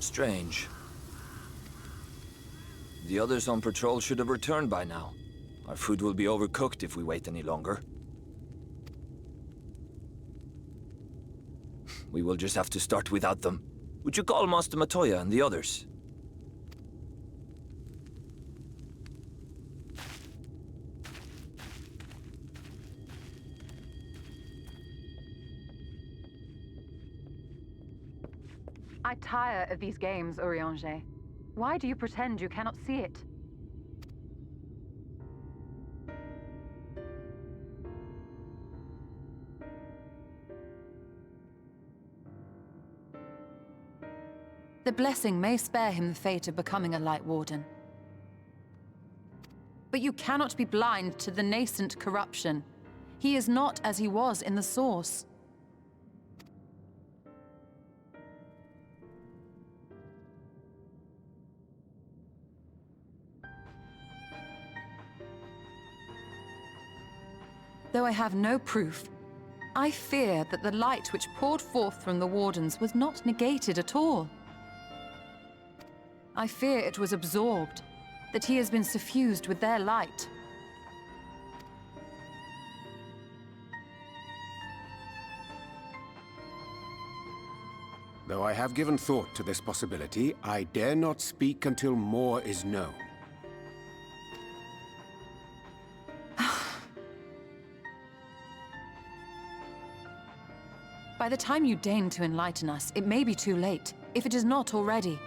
Strange. The others on patrol should have returned by now. Our food will be overcooked if we wait any longer. We will just have to start without them. Would you call Master Matoya and the others? I tire of these games, Eorzea. Why do you pretend you cannot see it? The blessing may spare him the fate of becoming a Light Warden. But you cannot be blind to the nascent corruption. He is not as he was in the Source. Though I have no proof, I fear that the light which poured forth from the Wardens was not negated at all. I fear it was absorbed, that he has been suffused with their light. Though I have given thought to this possibility, I dare not speak until more is known. By the time you deign to enlighten us, it may be too late, if it is not already.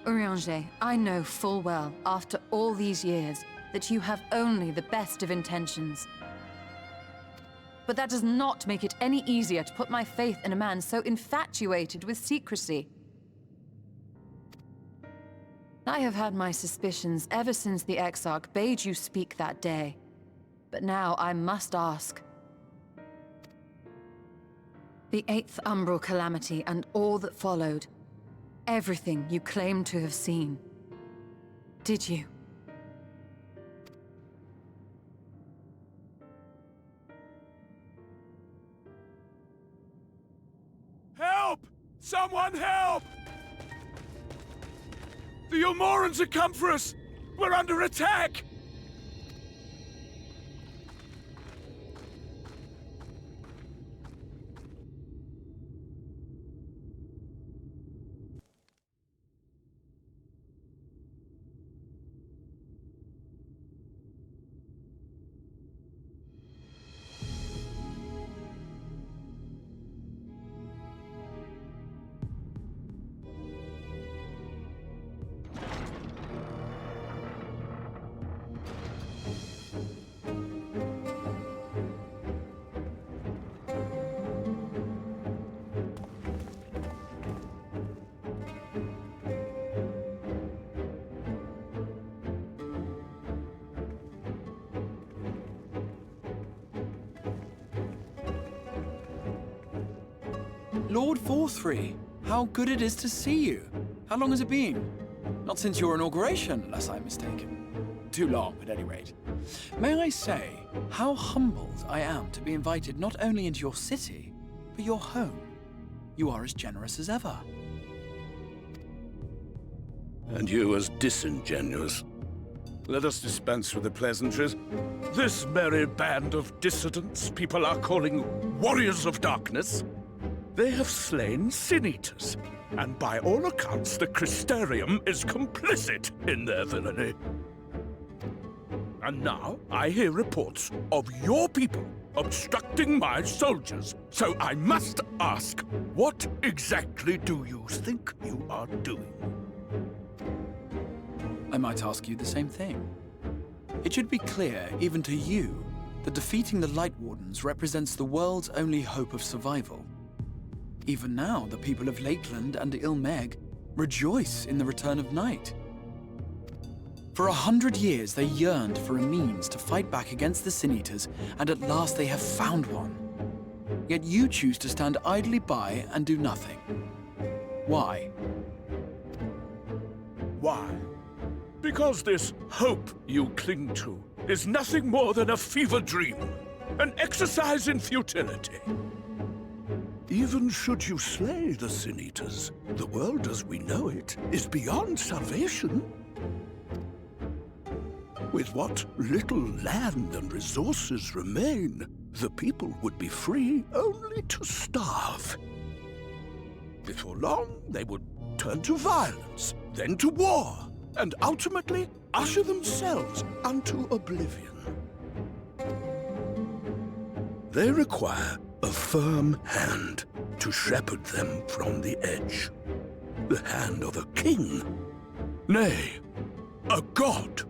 Eorzea, I know full well, after all these years, that you have only the best of intentions. But that does not make it any easier to put my faith in a man so infatuated with secrecy. I have had my suspicions ever since the Exarch bade you speak that day. But now I must ask. The 8th Umbral Calamity and all that followed. Everything you claim to have seen. Did you? Help! Someone help! The Ilmorans have come for us! We're under attack! Lord Forthry, how good it is to see you. How long has it been? Not since your inauguration, unless I'm mistaken. Too long, at any rate. May I say, how humbled I am to be invited not only into your city, but your home. You are as generous as ever. And you as disingenuous. Let us dispense with the pleasantries. This merry band of dissidents people are calling Warriors of Darkness. They have slain Sin-Eaters, and by all accounts the Crystarium is complicit in their villainy. And now I hear reports of your people obstructing my soldiers, so I must ask, what exactly do you think you are doing? I might ask you the same thing. It should be clear, even to you, that defeating the Light Wardens represents the world's only hope of survival. Even now, the people of Lakeland and Ilmeg rejoice in the return of night. For 100 years, they yearned for a means to fight back against the Sin-Eaters, and at last they have found one. Yet you choose to stand idly by and do nothing. Why? Why? Because this hope you cling to is nothing more than a fever dream, an exercise in futility. Even should you slay the Sin Eaters, the world as we know it is beyond salvation. With what little land and resources remain, the people would be free only to starve. Before long, they would turn to violence, then to war, and ultimately usher themselves unto oblivion. They require a firm hand to shepherd them from the edge. The hand of a king, nay, a god.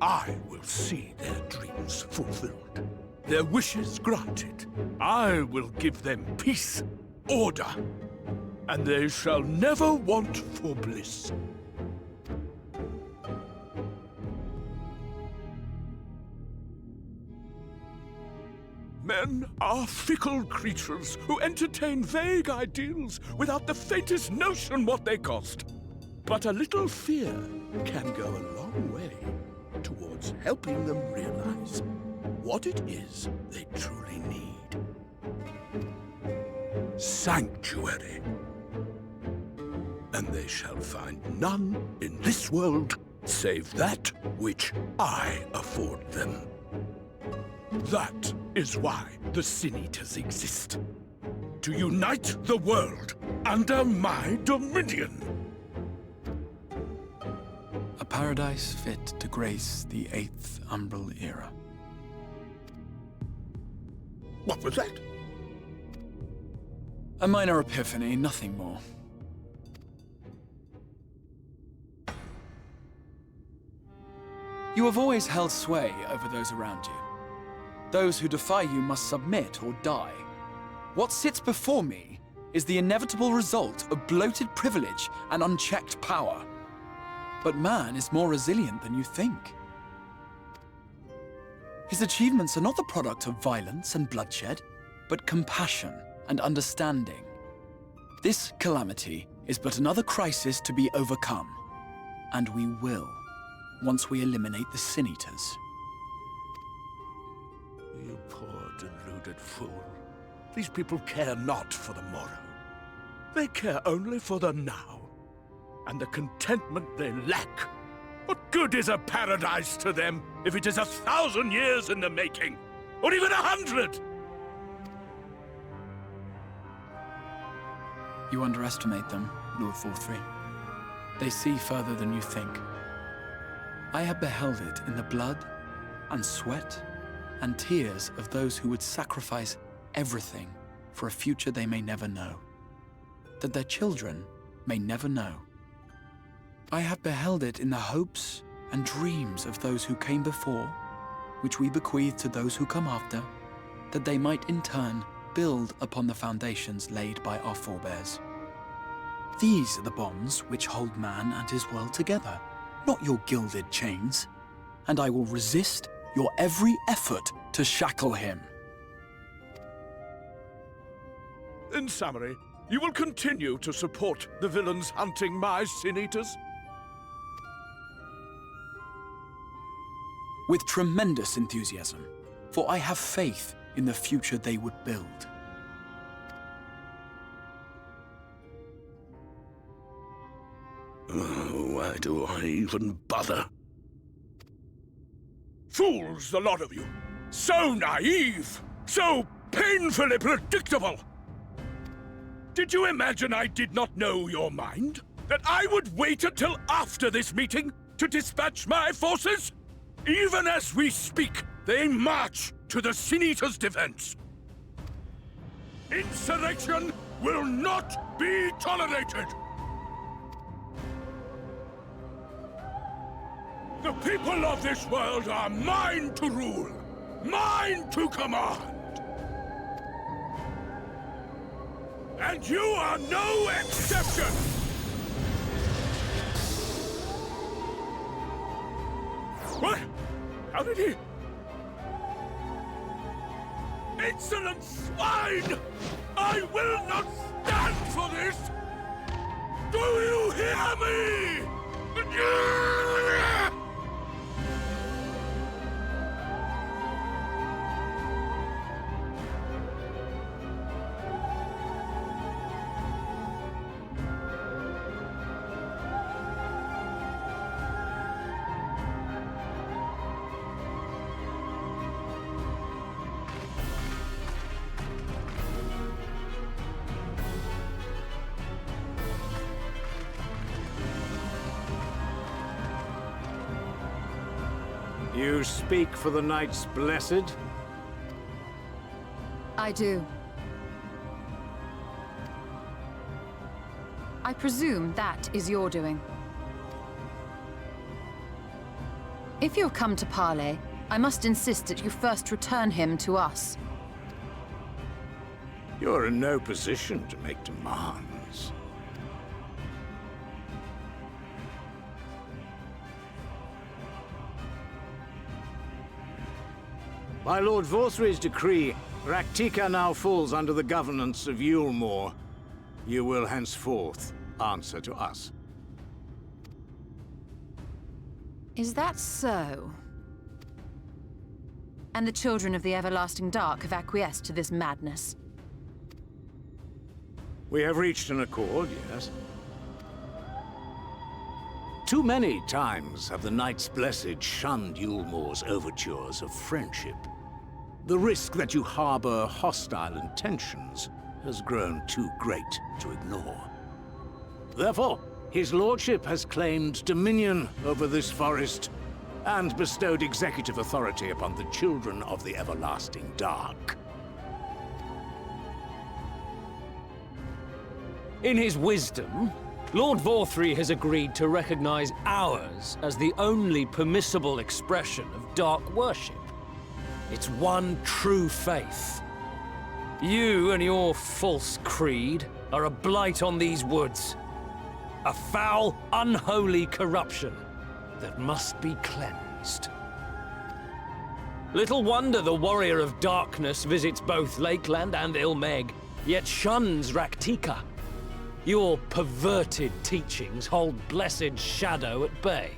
I will see their dreams fulfilled, their wishes granted. I will give them peace, order, and they shall never want for bliss. Men are fickle creatures who entertain vague ideals without the faintest notion what they cost. But a little fear can go a long way towards helping them realize what it is they truly need. Sanctuary. And they shall find none in this world save that which I afford them. That is why the Sin Eaters exist. To unite the world under my dominion. A paradise fit to grace the 8th Umbral era. What was that? A minor epiphany, nothing more. You have always held sway over those around you. Those who defy you must submit or die. What sits before me is the inevitable result of bloated privilege and unchecked power. But man is more resilient than you think. His achievements are not the product of violence and bloodshed, but compassion and understanding. This calamity is but another crisis to be overcome. And we will, once we eliminate the Sin Eaters. You poor deluded fool. These people care not for the morrow. They care only for the now, and the contentment they lack. What good is a paradise to them if it is 1,000 years in the making, or even 100? You underestimate them, Lord 4-3. They see further than you think. I have beheld it in the blood and sweat and tears of those who would sacrifice everything for a future they may never know, that their children may never know. I have beheld it in the hopes and dreams of those who came before, which we bequeath to those who come after, that they might in turn build upon the foundations laid by our forebears. These are the bonds which hold man and his world together, not your gilded chains, and I will resist your every effort to shackle him. In summary, you will continue to support the villains hunting my Sin Eaters? With tremendous enthusiasm, for I have faith in the future they would build. Why do I even bother? Fools, the lot of you! So naive! So painfully predictable! Did you imagine I did not know your mind? That I would wait until after this meeting to dispatch my forces? Even as we speak, they march to the Sin Eaters' defense. Insurrection will not be tolerated! The people of this world are mine to rule, mine to command. And you are no exception! What? How did he... Insolent swine! I will not stand for this! Do you hear me? You speak for the Knights Blessed? I do. I presume that is your doing. If you've come to parley, I must insist that you first return him to us. You're in no position to make demands. By Lord Vorthry's decree, Raktika now falls under the governance of Yulmore. You will henceforth answer to us. Is that so? And the children of the Everlasting Dark have acquiesced to this madness? We have reached an accord, yes. Too many times have the Knights Blessed shunned Yulmore's overtures of friendship. The risk that you harbor hostile intentions has grown too great to ignore. Therefore, his lordship has claimed dominion over this forest and bestowed executive authority upon the children of the Everlasting Dark. In his wisdom, Lord Vorthry has agreed to recognize ours as the only permissible expression of dark worship. It's one true faith. You and your false creed are a blight on these woods. A foul, unholy corruption that must be cleansed. Little wonder the Warrior of Darkness visits both Lakeland and Ilmeg, yet shuns Raktika. Your perverted teachings hold blessed shadow at bay.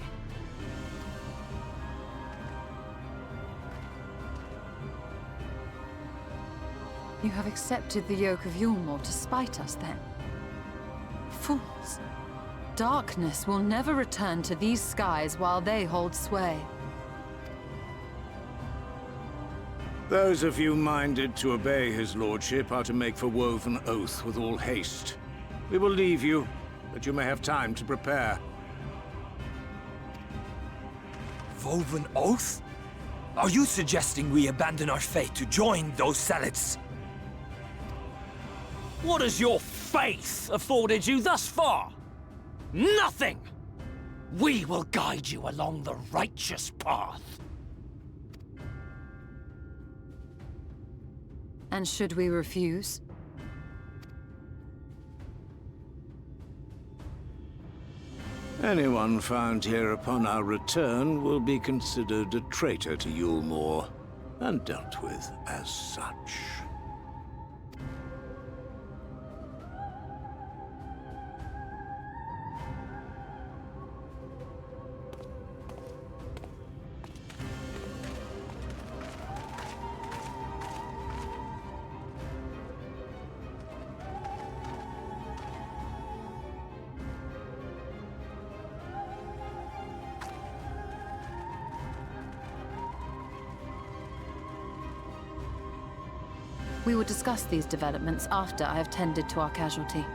You have accepted the yoke of Yulmore to spite us, then? Fools. Darkness will never return to these skies while they hold sway. Those of you minded to obey his lordship are to make for Woven Oath with all haste. We will leave you, that you may have time to prepare. Woven Oath? Are you suggesting we abandon our faith to join those zealots? What has your faith afforded you thus far? Nothing! We will guide you along the righteous path. And should we refuse? Anyone found here upon our return will be considered a traitor to Yulmore, and dealt with as such. We will discuss these developments after I have tended to our casualty.